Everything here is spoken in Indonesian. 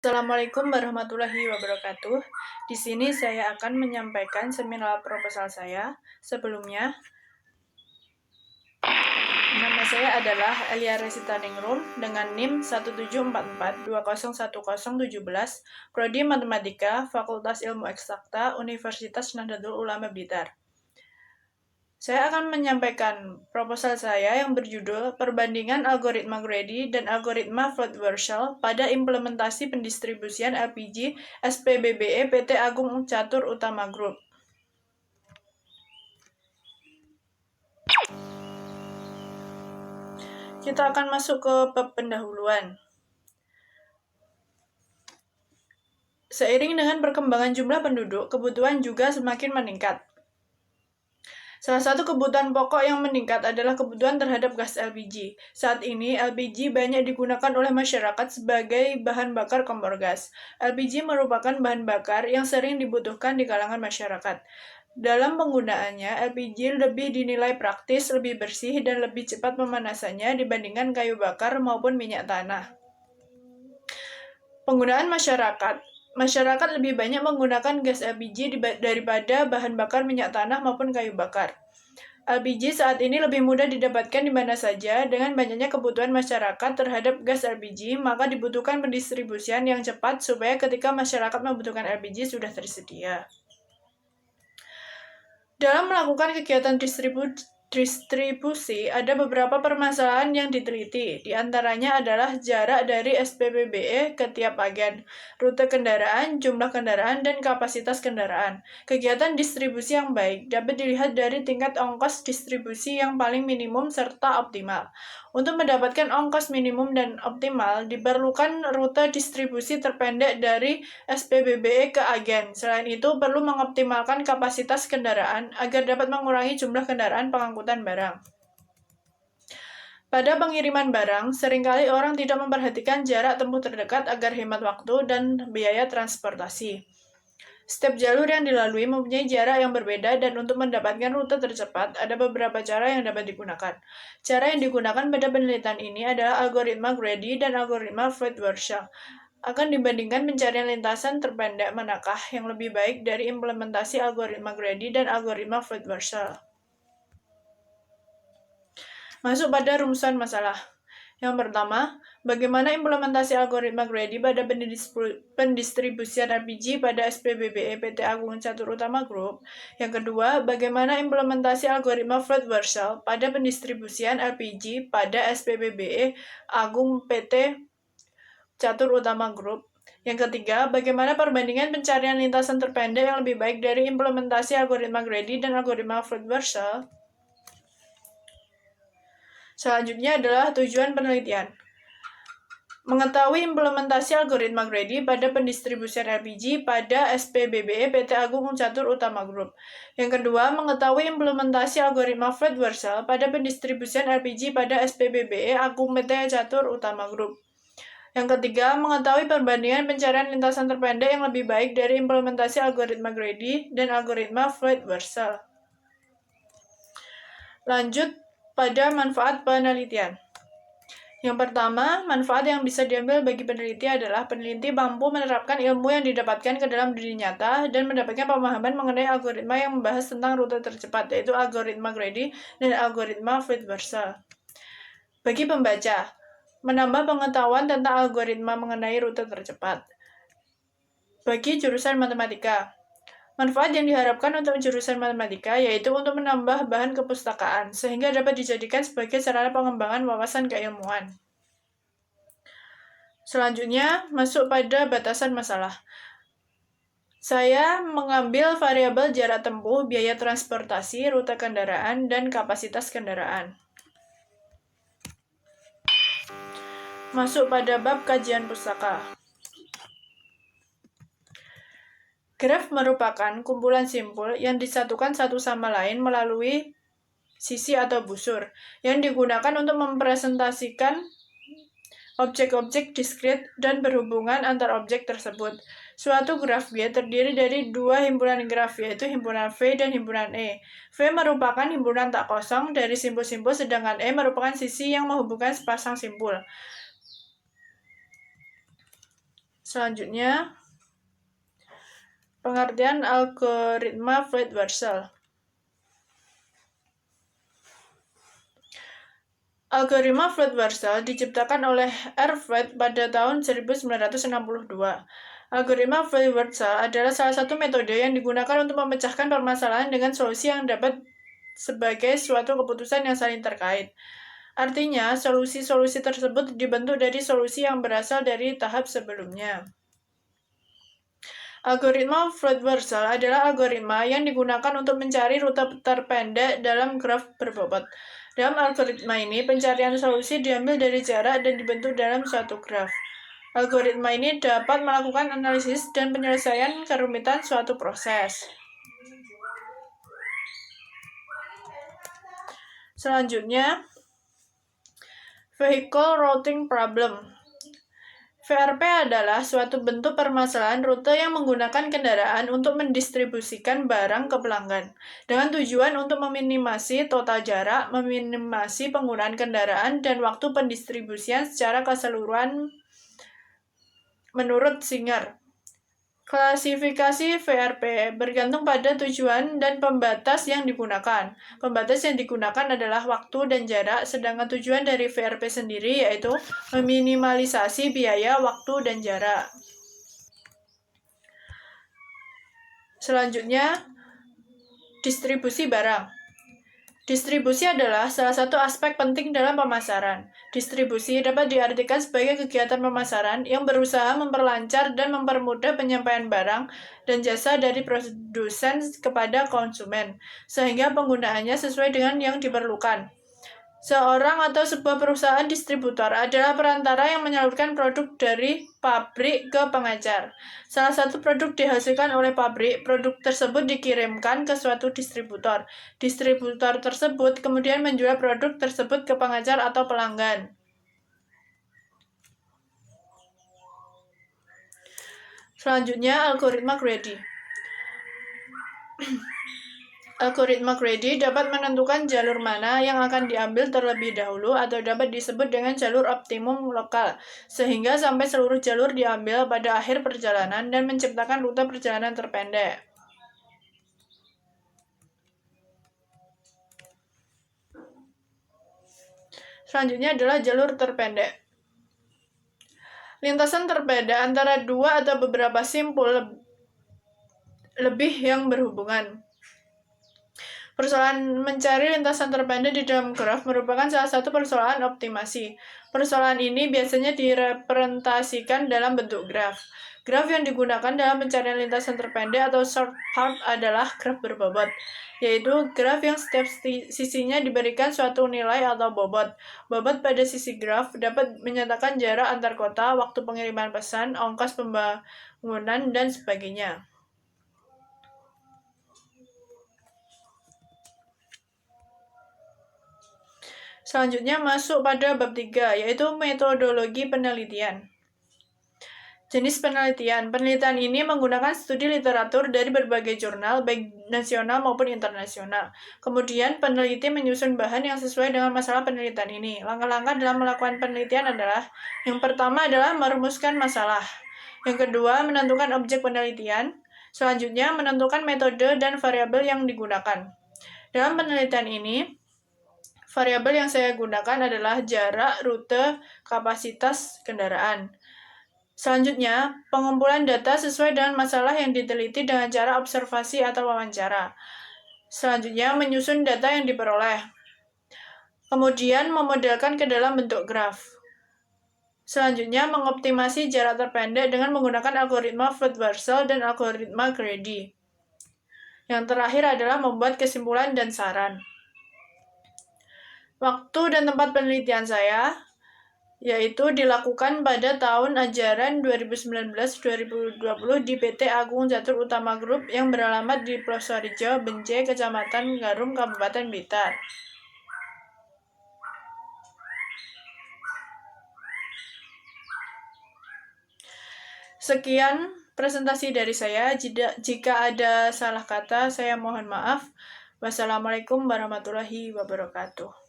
Assalamualaikum warahmatullahi wabarakatuh. Di sini saya akan menyampaikan seminar proposal saya. Sebelumnya, nama saya adalah Elia Resita Ningrum dengan NIM 17442010017, Prodi Matematika, Fakultas Ilmu Eksakta, Universitas Nahdlatul Ulama Blitar. Saya akan menyampaikan proposal saya yang berjudul Perbandingan Algoritma Grady dan Algoritma Flood-Warshall pada implementasi pendistribusian LPG SPBBE PT Agung Catur Utama Group. Kita akan masuk ke bab pendahuluan. Seiring dengan perkembangan jumlah penduduk, kebutuhan juga semakin meningkat. Salah satu kebutuhan pokok yang meningkat adalah kebutuhan terhadap gas LPG. Saat ini, LPG banyak digunakan oleh masyarakat sebagai bahan bakar kompor gas. LPG merupakan bahan bakar yang sering dibutuhkan di kalangan masyarakat. Dalam penggunaannya, LPG lebih dinilai praktis, lebih bersih, dan lebih cepat pemanasannya dibandingkan kayu bakar maupun minyak tanah. Penggunaan masyarakat lebih banyak menggunakan gas LPG daripada bahan bakar minyak tanah maupun kayu bakar. LPG saat ini lebih mudah didapatkan di mana saja. Dengan banyaknya kebutuhan masyarakat terhadap gas LPG, maka dibutuhkan pendistribusian yang cepat supaya ketika masyarakat membutuhkan LPG sudah tersedia. Dalam melakukan kegiatan distribusi, ada beberapa permasalahan yang diteliti. Di antaranya adalah jarak dari SPBBE ke tiap agen, rute kendaraan, jumlah kendaraan, dan kapasitas kendaraan. Kegiatan distribusi yang baik dapat dilihat dari tingkat ongkos distribusi yang paling minimum serta optimal. Untuk mendapatkan ongkos minimum dan optimal, diperlukan rute distribusi terpendek dari SPBBE ke agen. Selain itu, perlu mengoptimalkan kapasitas kendaraan agar dapat mengurangi jumlah kendaraan pengangkutan barang. Pada pengiriman barang, seringkali orang tidak memperhatikan jarak tempuh terdekat agar hemat waktu dan biaya transportasi. Setiap jalur yang dilalui mempunyai jarak yang berbeda dan untuk mendapatkan rute tercepat, ada beberapa cara yang dapat digunakan. Cara yang digunakan pada penelitian ini adalah algoritma Grady dan algoritma Floyd-Warshall. Akan dibandingkan pencarian lintasan terpendek manakah yang lebih baik dari implementasi algoritma Grady dan algoritma Floyd-Warshall. Masuk pada rumusan masalah. Yang pertama, bagaimana implementasi algoritma Grady pada pendistribusian LPG pada SPBBE PT Agung Catur Utama Group. Yang kedua, bagaimana implementasi algoritma Floyd-Warshall pada pendistribusian LPG pada SPBBE Agung PT Catur Utama Group. Yang ketiga, bagaimana perbandingan pencarian lintasan terpendek yang lebih baik dari implementasi algoritma Grady dan algoritma Floyd-Warshall. Selanjutnya adalah tujuan penelitian. Mengetahui implementasi algoritma Grady pada pendistribusian LPG pada SPBBE PT Agung Catur Utama Group. Yang kedua, mengetahui implementasi algoritma Floyd-Warshall pada pendistribusian LPG pada SPBBE Agung PT Catur Utama Group. Yang ketiga, mengetahui perbandingan pencarian lintasan terpendek yang lebih baik dari implementasi algoritma Grady dan algoritma Floyd-Warshall. Lanjut pada manfaat penelitian. Yang pertama, manfaat yang bisa diambil bagi peneliti adalah peneliti mampu menerapkan ilmu yang didapatkan ke dalam dunia nyata dan mendapatkan pemahaman mengenai algoritma yang membahas tentang rute tercepat, yaitu algoritma Grady dan algoritma Floyd-Warshall. Bagi pembaca, menambah pengetahuan tentang algoritma mengenai rute tercepat. Bagi jurusan matematika, manfaat yang diharapkan untuk jurusan matematika yaitu untuk menambah bahan kepustakaan, sehingga dapat dijadikan sebagai sarana pengembangan wawasan keilmuan. Selanjutnya, masuk pada batasan masalah. Saya mengambil variabel jarak tempuh, biaya transportasi, rute kendaraan, dan kapasitas kendaraan. Masuk pada bab kajian pustaka. Graf merupakan kumpulan simpul yang disatukan satu sama lain melalui sisi atau busur, yang digunakan untuk mempresentasikan objek-objek diskrit dan berhubungan antar objek tersebut. Suatu graf G terdiri dari dua himpunan graf, yaitu himpunan V dan himpunan E. V merupakan himpunan tak kosong dari simpul-simpul, sedangkan E merupakan sisi yang menghubungkan sepasang simpul. Selanjutnya, pengertian algoritma Floyd-Warshall. Algoritma Floyd-Warshall diciptakan oleh R. Floyd pada tahun 1962. Algoritma Floyd-Warshall adalah salah satu metode yang digunakan untuk memecahkan permasalahan dengan solusi yang dapat sebagai suatu keputusan yang saling terkait. Artinya, solusi-solusi tersebut dibentuk dari solusi yang berasal dari tahap sebelumnya. Algoritma Floyd-Warshall adalah algoritma yang digunakan untuk mencari rute terpendek dalam graf berbobot. Dalam algoritma ini, pencarian solusi diambil dari jarak dan dibentuk dalam suatu graf. Algoritma ini dapat melakukan analisis dan penyelesaian kerumitan suatu proses. Selanjutnya, Vehicle Routing Problem. VRP adalah suatu bentuk permasalahan rute yang menggunakan kendaraan untuk mendistribusikan barang ke pelanggan, dengan tujuan untuk meminimasi total jarak, meminimasi penggunaan kendaraan, dan waktu pendistribusian secara keseluruhan menurut Singer. Klasifikasi VRP bergantung pada tujuan dan pembatas yang digunakan. Pembatas yang digunakan adalah waktu dan jarak, sedangkan tujuan dari VRP sendiri yaitu meminimalisasi biaya, waktu, dan jarak. Selanjutnya, distribusi barang. Distribusi adalah salah satu aspek penting dalam pemasaran. Distribusi dapat diartikan sebagai kegiatan pemasaran yang berusaha memperlancar dan mempermudah penyampaian barang dan jasa dari produsen kepada konsumen, sehingga penggunaannya sesuai dengan yang diperlukan. Seorang atau sebuah perusahaan distributor adalah perantara yang menyalurkan produk dari pabrik ke pengecar. Salah satu produk dihasilkan oleh pabrik, produk tersebut dikirimkan ke suatu distributor. Distributor tersebut kemudian menjual produk tersebut ke pengecar atau pelanggan. Selanjutnya, algoritma greedy. Algoritma greedy dapat menentukan jalur mana yang akan diambil terlebih dahulu atau dapat disebut dengan jalur optimum lokal, sehingga sampai seluruh jalur diambil pada akhir perjalanan dan menciptakan rute perjalanan terpendek. Selanjutnya adalah jalur terpendek. Lintasan terpendek antara dua atau beberapa simpul lebih yang berhubungan. Persoalan mencari lintasan terpendek di dalam graf merupakan salah satu persoalan optimasi. Persoalan ini biasanya direpresentasikan dalam bentuk graf. Graf yang digunakan dalam pencarian lintasan terpendek atau short path adalah graf berbobot, yaitu graf yang setiap sisinya diberikan suatu nilai atau bobot. Bobot pada sisi graf dapat menyatakan jarak antar kota, waktu pengiriman pesan, ongkos pembangunan, dan sebagainya. Selanjutnya masuk pada bab 3, yaitu metodologi penelitian. Jenis penelitian. Penelitian ini menggunakan studi literatur dari berbagai jurnal, baik nasional maupun internasional. Kemudian, peneliti menyusun bahan yang sesuai dengan masalah penelitian ini. Langkah-langkah dalam melakukan penelitian adalah, yang pertama adalah merumuskan masalah. Yang kedua, menentukan objek penelitian. Selanjutnya, menentukan metode dan variabel yang digunakan. Dalam penelitian ini, variabel yang saya gunakan adalah jarak, rute, kapasitas kendaraan. Selanjutnya, pengumpulan data sesuai dengan masalah yang diteliti dengan cara observasi atau wawancara. Selanjutnya, menyusun data yang diperoleh. Kemudian, memodelkan ke dalam bentuk graf. Selanjutnya, mengoptimasi jarak terpendek dengan menggunakan algoritma Floyd-Warshall dan algoritma greedy. Yang terakhir adalah membuat kesimpulan dan saran. Waktu dan tempat penelitian saya yaitu dilakukan pada tahun ajaran 2019-2020 di PT Agung Catur Utama Group yang beralamat di Plosorejo, Bence, Kecamatan Garum, Kabupaten Blitar. Sekian presentasi dari saya. Jika ada salah kata, saya mohon maaf. Wassalamualaikum warahmatullahi wabarakatuh.